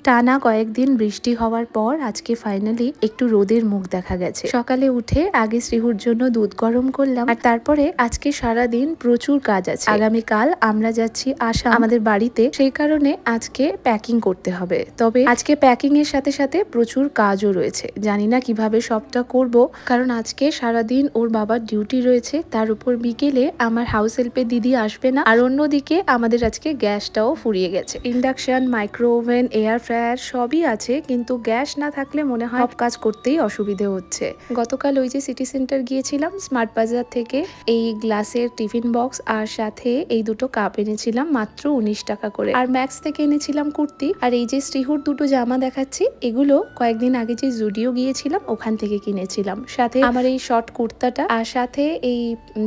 টানা কয়েকদিন বৃষ্টি হওয়ার পর আজকে ফাইনালি একটু রোদের মুখ দেখা গেছে। সকালে উঠে আগে শ্রীহুর জন্য দুধ গরম করলাম, আর তারপরে আজকে সারা দিন প্রচুর কাজ আছে। আগামীকাল আমরা যাচ্ছি আসাম আমাদের বাড়িতে, সেই কারণে আজকে প্যাকিং করতে হবে। তবে আজকে প্যাকিং এর সাথে সাথে প্রচুর কাজও রয়েছে, জানি না কিভাবে সবটা করব, কারণ আজকে সারা দিন ওর বাবার ডিউটি রয়েছে, তার উপর বিকেলে আমার হাউস হেল্পের দিদি আসবে না। আর অন্যদিকে আমাদের আজকে গ্যাসটাও ফুরিয়ে গেছে। Induction, micro oven, air fryer সবই আছে, কিন্তু গ্যাস না থাকলে মনে হয় সব কাজ করতেই অসুবিধে হচ্ছে। গতকাল ওই যে সিটি সেন্টার গিয়েছিলাম, স্মার্ট বাজার থেকে এই গ্লাসের টিফিন বক্স আর সাথে এই দুটো কাপ এনেছিলাম মাত্র 19 টাকা করে। আর ম্যাক্স থেকে এনেছিলাম কুর্তি। আর এই যে শ্রীহুর দুটো জামা দেখাচ্ছি, এগুলো কয়েকদিন আগে যে জুডিও গিয়েছিলাম ওখান থেকে কিনেছিলাম। সাথে আমার এই শর্ট কুর্তাটা আর সাথে এই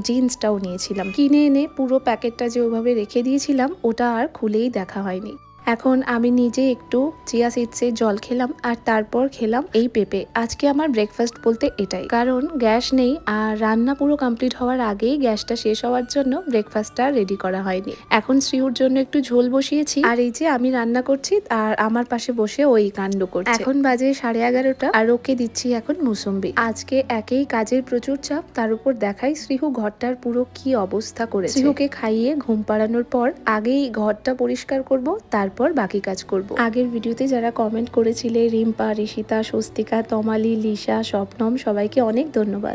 জিন্সটাও নিয়েছিলাম। কিনে এনে পুরো প্যাকেটটা যে ওভাবে রেখে দিয়েছিলাম, ওটা আর খুলেই দেখা হয়নি। এখন আমি নিজে একটু চিয়া সিডসের জল খেলাম, আর তারপর খেলাম এই পেঁপে। আজকে আমার ব্রেকফাস্ট বলতে এটাই, কারণ গ্যাস নেই আর রান্না পুরো কমপ্লিট হওয়ার আগেই গ্যাসটা শেষ হওয়ার জন্য ব্রেকফাস্টটা রেডি করা হয়নি। এখন শ্রীহুর জন্য একটু ঝোল বসিয়েছি, আর এই যে আমি রান্না করছি আর আমার পাশে বসে ওই কাণ্ড করছে। এখন বাজে 11:30, আর ওকে দিচ্ছি এখন মুসম্বি। আজকে একেই কাজের প্রচুর চাপ, তার উপর দেখাই শ্রীহু ঘরটার পুরো কি অবস্থা করেছে। শ্রীহুকে খাইয়ে ঘুম পাড়ানোর পর আগেই ঘরটা পরিষ্কার করব, তারপর বাকি কাজ করব। আগের ভিডিওতে যারা কমেন্ট করেছিলে, রিম্পা, ঋষিতা, স্বস্তিকা, তমালি, লিসা, স্বপ্নম, সবাইকে অনেক ধন্যবাদ।